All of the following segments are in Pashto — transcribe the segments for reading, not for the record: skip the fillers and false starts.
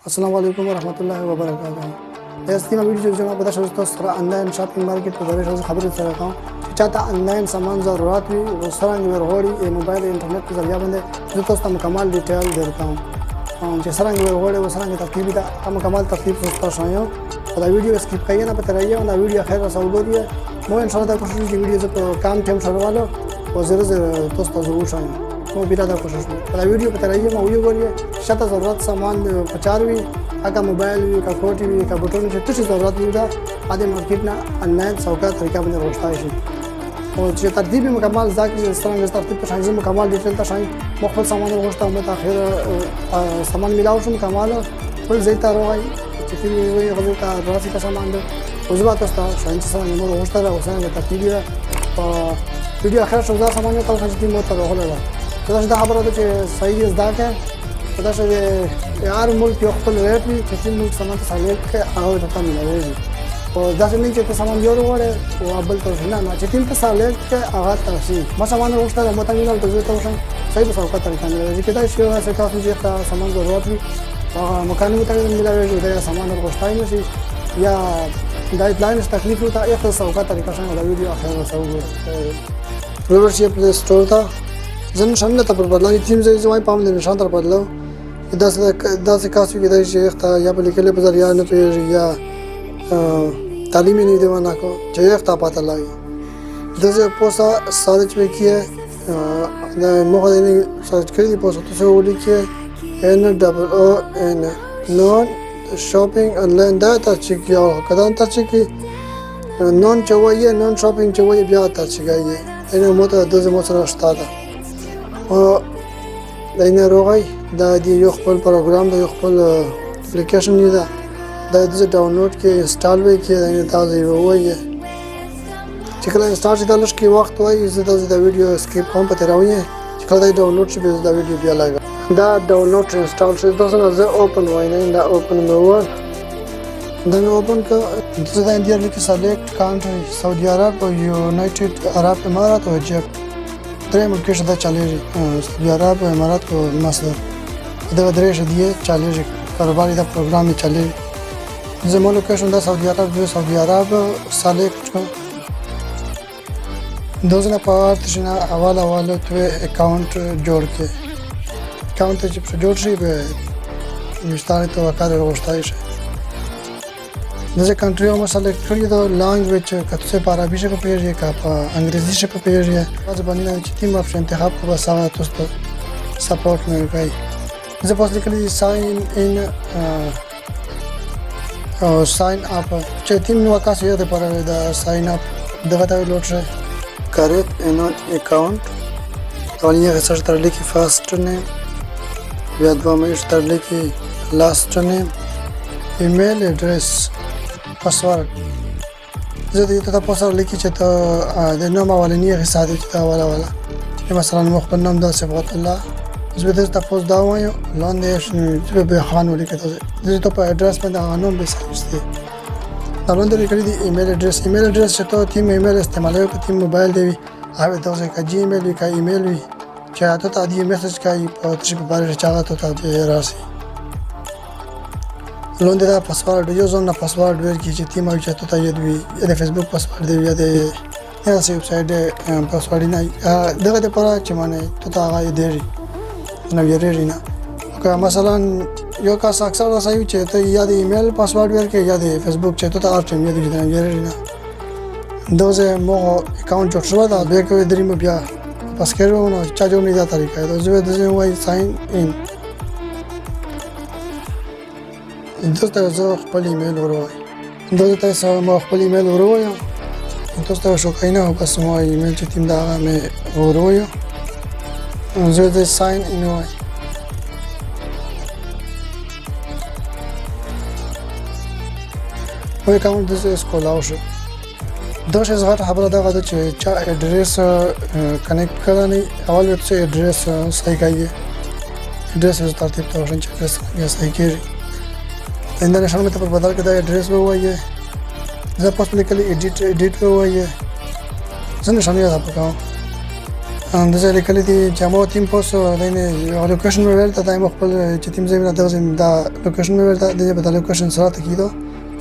السلام علیکم ورحمۃ اللہ وبرکاتہ. یاستی ما ویډیو چې ما په تاسو سره آنلاین شاپینګ مارکیټ په اړه خبرې سره کوم چې چاته آنلاین سامان ضرورت وي او څنګه ورغوري موبایل انټرنیټ په ذریعہ باندې زه تاسو ته مکمل ډیټیل درکوم چې څنګه ورغوري او څنګه ترتیب دا مکمل ترتیب تاسو شایو دا ویډیو سکیپ کړئ نه پته راځي دا ویډیو خیر سره وګورئ مو ان شاء الله دا کوشش چې ویډیو زه په کام ټیم سره والو او زره تاسو ته وښایم مو بیره دا کوشش دا ویډیو په ترایي مو یو غوړی شته ضرورت سامان پچاروي اګه موبایل وی کا کوټي وی کا بټون چې څه ضرورت وي دا اده مارکیټ نه آنلاین سودا طریقه باندې راوستای شي او چې ترتیب مکمل ځکه چې څنګه ترتیب په شانزه مکمل ډیټیل ته شای مخفل سامان راوسته مو تاخير سامان ملاو شو مکمل ټول زیات راوي چې وی غوړي کا راسي کا سامان ده او زما تاسو ته شانزه سامان مو راوسته او څنګه ترتیب ویډیو اخر شو دا سامان ته تاسو مو ته راغله دا خبره ده چې صحیح زده کړه دا چې هر ملک یو خپل ریټ وي چې کوم ملک سامان ته سالک هغه ته ملوي او دا څنګه چې سامان یو وروړي او بل ته نه چې تل ته سالک هغه تاسو ما سامان وروسته مو ته نه ته ته وشم صحیح په څوکۍ طریقه ملوي چې دا شی هغه تاسو چې سامان ضرورت وي هغه مکان ته ملوي دا سامان ورغښتای نشي یا دا پلان تکلیف ته یو څوکۍ طریقه څنګه دا ویډیو اخر وسوګو پروورشي پلی سٹور ته زن شامل ته پر بدلانی تیم زوای پام نه نشان تر بدلو دا څه کاسو کې د شیخ ته یا په لیکلې په ذریعہ نه پیږي یا تعلیمي نه دی ونه کو چې یو ته پاتہ لای دغه پوسا سارچ وکیه دا موږ نه سرچ کړی دی پوسا تاسو ولیکئ NOON نون شاپینګ آنلاین دا تاسو کې یو کدان تاسو کې نون چوي نون شاپینګ چوي بیا تاسو کې اینه مو ته د زمو سره شته او دینه روغی دا دی یو خپل پروګرام دی یو خپل اپلیکیشن دی دا د ډاونلوډ کې انسټال وی کې دا تاسو وایي چې کله انسټال شي دا لږ کې وخت وایي زه دا ویډیو سکیپ کوم پته راوي چې کله دا ډاونلوډ شي دا ویډیو بیا لګا دا ډاونلوډ انسټال شي دا څنګه زه اوپن وای نه دا اوپن نو دا اوپن کا زه دا انډیا کې سلیکټ کانټری سعودي عرب او یونایټډ عرب امارات او ایجپت درې ملکونه دا چالي سعودي عرب او امارات او مصر دا درې شدي چالي کاروبار دا پروګرام چالي زموږ لوکیشن دا سعودي عرب سلیکټ کو دوزنه پارت شنه اول تو اکاونټ جوړ کې اکاونټ چې جوړ شي به مستعد تو کار وروستای شي دغه کنټری او سلیکټ کړی دا لانګویج کته په عربي ژبه پیږي کا په انګریزي ژبه پیږي واځ باندې چې تیم اپشن انتخاب کو بس هغه تاسو سپورټ نه کوي زه پوس لیکلی ساين ان او ساين اپ چې تیم نو کا سي ده پر دا ساين اپ دغه ته لوټ شي کریټ ان اکاونټ اولنی ریسرچ تر لیکي فرست نیم بیا دومره تر لیکي لاست نیم ایمیل ایډریس پاسورډ زه دې ته پاسورډ لیکي چې ته د نوم اولنی حساب چې تا والا مثلا مخبر نام دا صفات الله زه دې تاسو دا وایم لاندې چې به خان ولیکته زه ته په اډرس باندې انوم به ساتي دا لاندې لیکلي دی ایمیل اډرس چې ته تیم ایمیل استعمالوي په تیم موبایل دی هغه تاسو کا جی ایمیل وی کا ایمیل وی چې ته ته دی میسج کوي په تاسو په باره چاغه ته راسي لاندې دا پاسورډ یو ځل نه پاسورډ ورکړي چې تیم او چې ته یې دی د فیسبوک پاسورډ دی یا د ویب سایټ پاسورډ نه دغه لپاره چې معنی ته هغه دی نو یې نه که مثلا یو کس اکثر راځي چې ته یا د ایمیل پاسورډ ورکړي یا د فیسبوک چې ته ارټم یې دی نه دوزه مو اکاونټ جوړ شو دا به کوي دریم بیا پس کېرو نو چا جوړ نه دا طریقه ده زه د وای ساين ان دلته زه خپل ایمیل وروای دلته سره ما خپل ایمیل وروای تاسو شو کینه او بس ما ایمیل چې تیم دا مې وروای زه د ساين ان وای وای اکاونټ د سکول او شو دا شی زغه خبره دا غواړي چې چا اډریس کنیکټ کړنی اول وخت چې اډریس صحیح کایي اډریس ترتیب ته ورشن چې اډریس یې صحیح کړي انده نشانه ته په بدل کې دا اډریس وایي زه پوس لیکلی اډیټ وایي زه نشانه یاد پکاو اندازه لیکلي دي چې مو تیم پوسټ دینه لوکیشن مې ورته دایم خپل چې تیم ځای نه دغه دا لوکیشن مې ورته د بدل لوکیشن سره تکیدو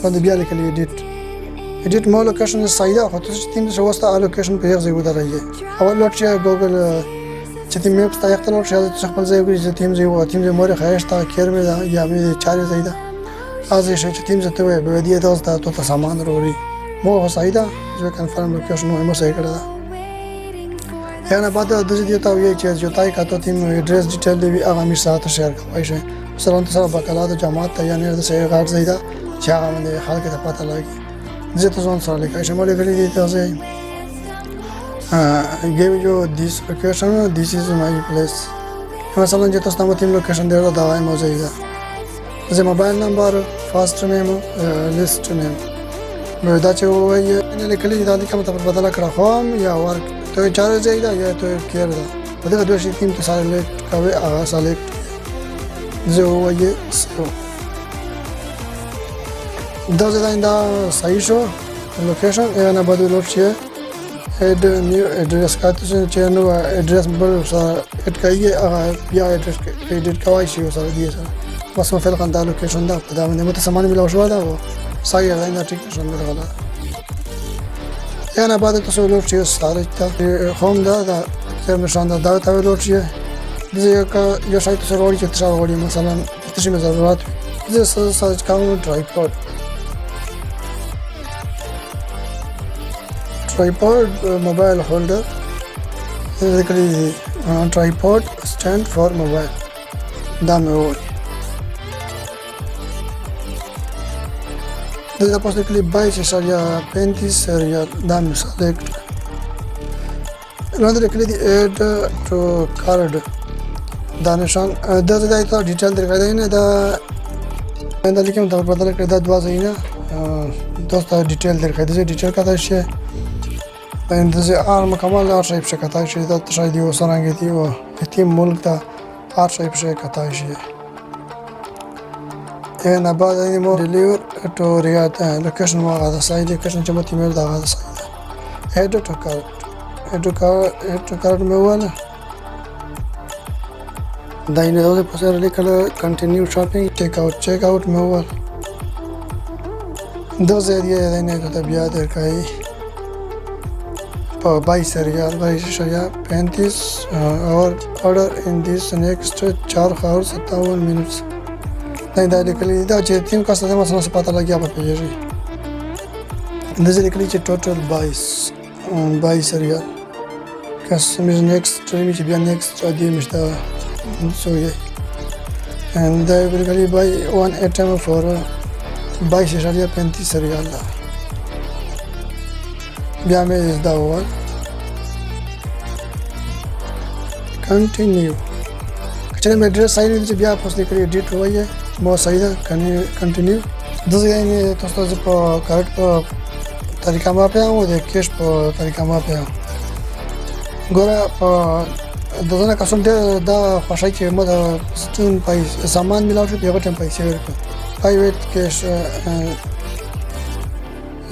باندې بیا لیکلي ایډیټ مو لوکیشن سایدا خو ته چې تیم څه واسطه لوکیشن په یو ځای ودرایي اول لوټ چې ګوګل چې تیم مې په یو لوټ چې خپل ځای وګوري چې تیم ځای مور خایشته کېر مې یا مې چاري ځای دا ازې چې تیم ځای ته وي به دې تاسو ته سامان وروړي مو سایدا چې کنفرم لوکیشن مو صحیح کړل یعنی بعد د دې ته وی چې جوتای کاته تیم ایډریس ډیټیل دی هغه می سره شیر کوي شي سره سره بکلا د جماعت ته یعنی د سې غاټ زیاده چې هغه باندې خلک ته پته لګي زه ته ځون سره لیکای شمول غلي دي تاسو give you this location this is my place مثلا چې تاسو ته تیم لوکیشن دی دا وای مو زیاده زه موبایل نمبر فاست نیم لیست نیم نو دا چې وایي نه لیکلي دا د کوم ته بدل کړه خو یا ورک تو چاره ځای دا یا تو کېر دا په دغه دوه شي تیم ته سلیکټ کوي هغه سلیکټ زه وایي سو دا ځای دا صحیح شو لوکیشن یا نه بدل شي اډ نیو اډرس کاته چې نو اډرس بل سره اډ کوي هغه بیا اډرس اډیټ کوي شي سره دی سره بس په فعل کنده لوکیشن دا په دا باندې مت سامان ملو شو دا صحیح دا نه ټیک شون غلا یعنی بعد تاسو لوټ شي ساره ته هوم دا چې نشان دا ته لوټ شي دغه یو شای تاسو وروړي چې تاسو وروړي مثلا تاسو مې ضرورت دي زه سره کوم tripod mobile holder basically tripod stand for mobile دا مې وایي دا پوسټ کلی 22 یا 35 ریال دا مې سلیکټ نو دا کلی دی اډ ټو کارډ دا نشان دا ځای ته ډیټیل درکړی نه دا لیکم دا بدل کړی دا دوا ځای نه دوستا ډیټیل درکړی دا ډیټیل کاته شي اندازه ار مکمل ارشیف شکایت شي دا شاید یو سرانګ دی او تیم ملک ته ارشیف شکایت شي and about any more deliver to Riyadh location واغه د سایت لوکیشن چې مت ایمیل دا غاده سایت اډ ټو کارت مې واله دا نه د پسره لیکل کنټینیو شاپینګ چیک اوټ مې واله دا زیاده نه ته بیا درکای په 22 ریال 35 اور order in this next 4 hours 57 minutes نه دا لیکلي دا چې تیم کاسته د مسله پته لګیا په پیږي د دې لیکلي چې ټوټل 22 ریال کسټمر نیکسټ ټریم چې بیا نیکسټ دی مشته سو یې and دا لیکلي بای 1 item for 22.35 ریال دا بیا مې دا وویل کنټینیو چې مې ډیر ساين چې بیا پوس لیکلي ایډیټ وایي مو سایدا کنټینیو دغه یعنی تاسو په کارت په طریقه ما په او د کیش په طریقه ما په ګوره په دغه کسان دا خوشای چې مو د ستون پیسې سامان ملاو شو په ټیم پیسې ورکړه پرایویت کیش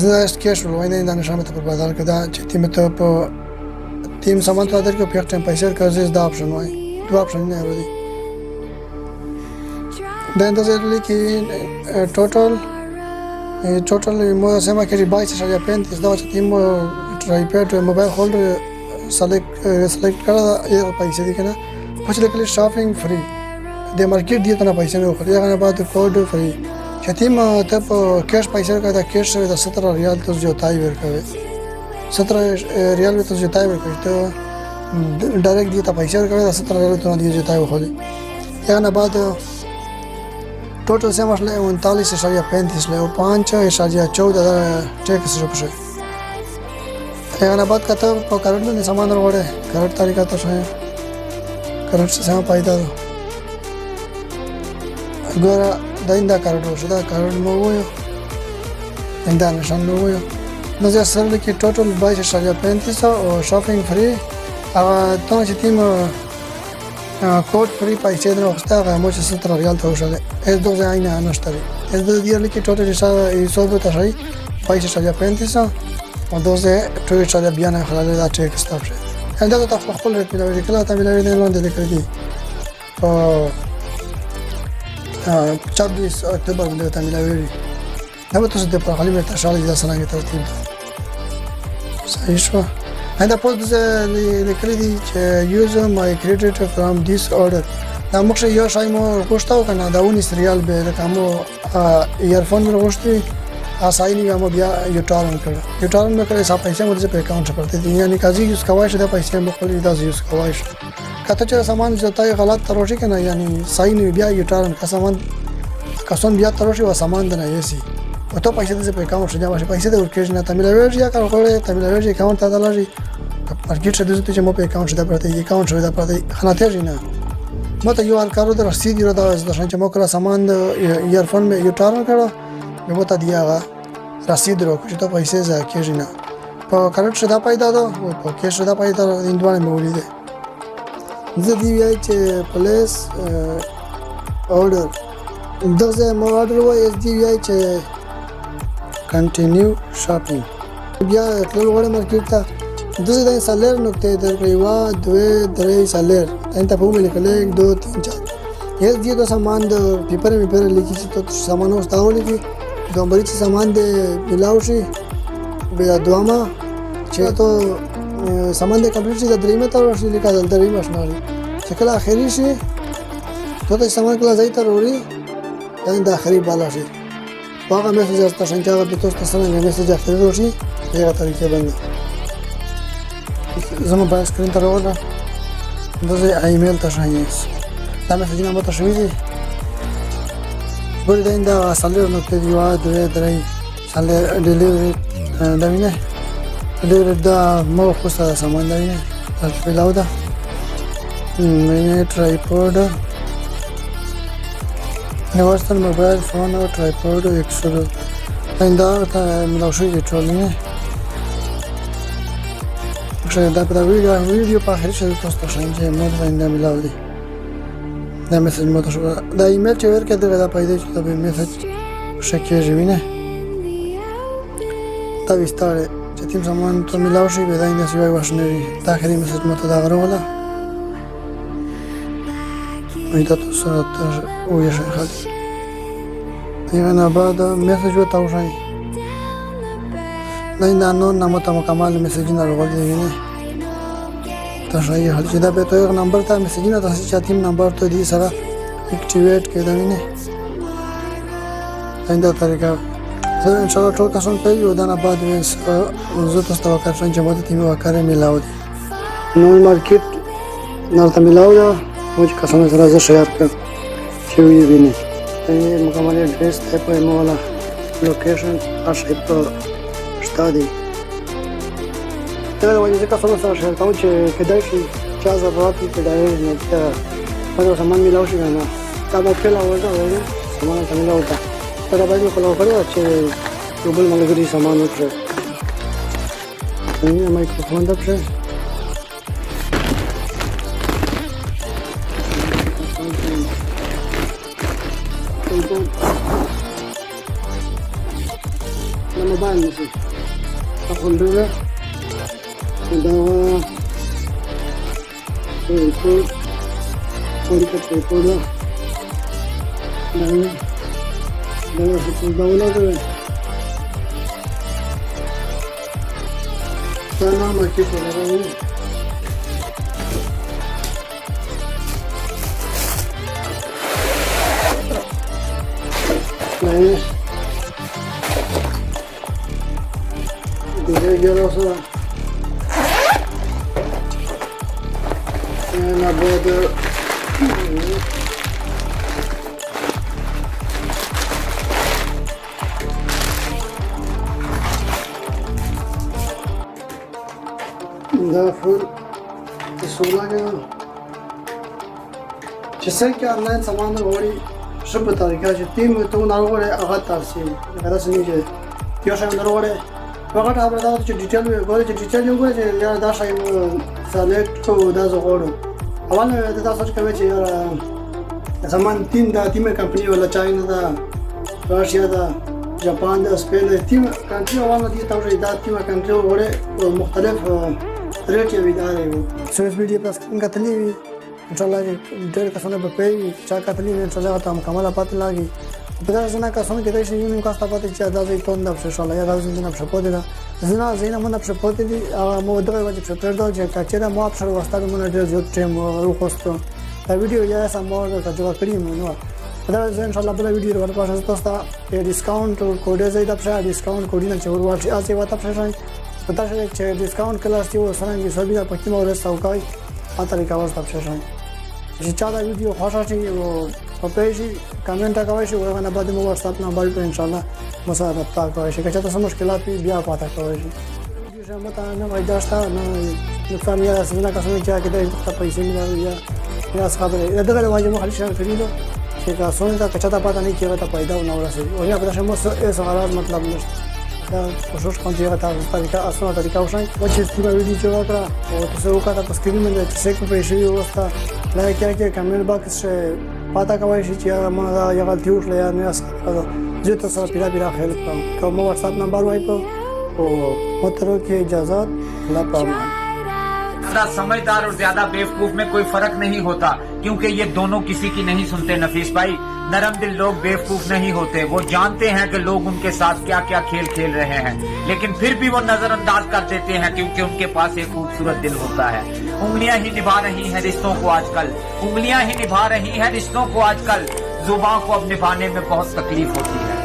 زه کیش ولوینه د نشامه په بازار کې دا چې تیم ته په تیم سامان ته درکو په ټیم پیسې ورکړه دا اپشن وای دوه اپشن نه ورته دا اندازه لیکي ټوټل مو سم کې 22.35 دا چې تیم ټرایپډ موبایل هولډر سلیکټ کړه یو پیسې دي کنه په چې لیکل شاپینګ فری د مارکیټ دی ته نه پیسې نه وخوري هغه بعد کوډ فری چې تیم ته په کیش پیسې ورکړه دا کیش د 17 ریال ته جوتای ورکوي 17 ریال ته جوتای ورکوي ته ډایرکټ دی ته پیسې ورکوي دا 17 ریال ته دی جوتای وخوري هغه بعد ټوټل سم شله 39.35 له 5.14 ټیکس شو هغه بعد کته په کارت نه سامان وروړي کارت طریقه ته شوی کارت څخه پیدا ګوره دا کارت وشو دا کارت مو وایو دا نشان مو وایو نو زه سره کې ټوټل 22.35 او شاپینګ فری هغه ته چې تیم کوډ فری پیسې دروغسته هغه مو چې 17 ریال ته وشاله اس دوه عینه نشته اس د دې لکه ټوټل حساب ته شي 22.35 او دوه ټوټل بیا نه خلاله دا ټیک ستاپ شي دا ته خپل ریټ ملاوي کله ته ملاوي نه لاندې لیکل دي او 26 اکتوبر باندې ته ملاوي دا به تاسو د پرخالي مې تشال د سنګ ترتیب صحیح شو دا پوز لیکل دي چې یوزر مای کریډټ فرام دیس اورډر دا مخشه یو شای مو غوښتاو کنه دا ونی سریال به د کومو ایرفون مې غوښتي اساینی مې بیا یو ټارن کړ یو ټارن مې کړې صاحب پیسې مې په اکاونټ پرته دي یعنی کاږي یوز کوای شي د پیسې مې خپل د یوز کوای شي کته چې سامان زتای غلط تروشي کنه یعنی صحیح نه بیا یو ټارن کا سامان کسون بیا تروشي و سامان نه یسي او ته پیسې د په اکاونټ شې واشه پیسې د ورکېژ نه تملوي یا کار غوړې تملوي اکاونټ ته دلاري مارکیټ شه د چې مو په اکاونټ شته پرته اکاونټ شوی دا پرته خناته نه مته یو الکارو د رسید یو دا چې مو کړه سامان ایرفون مې یو ټارن کړه نو مته دیغه رسید راکړه چې ته پیسې ځکه نه په کارت شدا پیدا ده او په کې شدا پیدا ده اندوانه مې ولیده زه دی وای چې پلیس اورډر دغه مو اورډر وای اس دی وای چې کنټینیو شاپینګ بیا ټول وړه مارکیټ ته دغه د سالر نقطه درکړی و 2 3 سالر انت په موږ لیکل 1 2 3 4 یس دی د سامان د پیپر می پر لیکي چې ته سامان واستاول کی دومره چې سامان د ملاو شي بیا دوامه چې ته سامان د کمپلیټ شي د دریمه تر ورشي لیکل د دریمه شناري چې کله اخري شي ته سامان کله ځای ته وروړي دا د اخري بالا شي هغه میسج تاسو څنګه به تاسو څنګه میسج اخري وشي هغه طریقې باندې زما په سکرین ته راوړل دغه ایمیل ته شایس دا میسج نه ماته شوی دی ګور دا سالر نو ته دی وا درې درې سالر ډیلیوري دا وینه ډیلیوري دا مو خو سره سامان دی نه تاسو په لاو دا مې ټرایپود نوستل موبایل فون او ټرایپود اکسل دا ته ملاو شوی دی ټول نه دا په ویډیو په اخر کې تاسو ته څنګه مو باندې ملاو دي دا میسج مو ته شو دا ایمیل چې ورکړه دا پیدا چې دا میسج شکه ژوینه دا وستاره چې تیم سامان ته ملاو شي به دا نه سوي واشنوي دا اخري میسج مو ته دا غروله وي تاسو ته وې شي خالص یغه نه بعد میسج وته وشي نه نو نامه ته مکمل میسج نه راغلی نه تاسو یې حل چې دا به ته یو نمبر ته میسج نه تاسو چې تیم نمبر ته دی سره اکټیویټ کړئ نه څنګه طریقه زه ان شاء الله ټول تاسو ته یو دانه بعد زه تاسو ته وکړم چې ماته تیم وکړم ملاو دي نو مارکیټ نارته ملاو دا مو چې کسانو سره زه شیر کړم چې وی ویني مکمل ایڈریس ته په مولا لوکیشن اشي په شتادي دا وایي چې کسانو سره شیر کوم چې کدای شي چا ضرورت کدای نه ته په سامان ملاو شي نه دا په کله وځه وایي سامان ته ملاو تا دا باید خو له کړو چې یو بل ملګری سامان وکړي نه مایکروفون دا پښه na mobile nisi akon dulu udah itu politik itu dah dan itu bawah tu sana masih pada ini नहीं दूसरे जगह से ना बहुत फुल 16 के जैसे कि ऑनलाइन सामान होड़ी شپه طریقه چې تیم ته ناروغه هغه تاسو هغه سمې چې یو شایم ناروغه هغه ته دا چې ډیټیل وګورئ چې ډیټیل وګورئ چې یا دا شایم سلیکټ کو دا زغورو اول دا تاسو چې کوي چې زمان تیم دا تیم کمپنی ولا چاینا دا راشیا دا جاپان دا سپین تیم کانټری اول دي تاسو دا تیم کانټری وګورئ مختلف रेट ये विदा है वो सो इस वीडियो पर स्क्रीन का तली हुई इंशाल्लाह डेढ़ का सोने पे चा का तली में इंशाल्लाह हम कमला पात लागी पता zina ka son ke dai yin ka sta pati cha da zai ton da inshallah ya da zina pshapode da zina mun pshapode di mo da va pshapode da je ka cheda mo apshar wasta mun da je tem ru kosto ta video ya sa mo da jo kri mo no pata inshallah bla video var pa sa sta discount code zai da psha discount code na chur wa a se wa ta psha pata che discount class ti wo sanan gi sobi da pakti mo re sa kai ata ka wasta psha چې چا دا ویډیو خوښه شي او په پیسې کمنټ کوي شي او غنا بعد مو واتس اپ نمبر په ان شاء الله مساعده تا کوي شي که چا ته مشکلات وي بیا پاته کوي شي ویډیو چې مته نه وای داشته نه نقصان یا سونه کا سونه چې کېدای ته پیسې ملي یا خبره دغه واجب خالي شهر کړی چې کا سونه کا چا ته پاته نه کیږي ته پیدا و نه ورسي او یا په شمو ایسو غرض مطلب نشته دا کوشش کوم چې تاسو طریقه اسانه طریقه وشي و چې ستاسو ویډیو چې وکړه او تاسو وکړه په سکرین باندې چې څه کوم شي وستا لایک کې کمنټ باکس شه پاتا کوي شي چې ما یا غلطي وکړه یا نه اسانه زه تاسو پیرا خیال کوم کوم واتس اپ نمبر وای په او مترو کې اجازه لا پامه ज्यादा समझदार और ज्यादा बेवकूफ में कोई फर्क नहीं होता, क्योंकि ये दोनों किसी की नहीं सुनते। नफीस भाई, नरम दिल लोग बेवकूफ नहीं होते, वो जानते हैं कि लोग उनके साथ क्या क्या खेल खेल रहे हैं, लेकिन फिर भी वो नजरअंदाज कर देते हैं क्योंकि उनके पास एक खूबसूरत दिल होता है। उंगलियां ही निभा रही हैं रिश्तों को आजकल, उंगलियां ही निभा रही हैं रिश्तों को आजकल, जुबान को अब निभाने में बहुत तकलीफ होती है।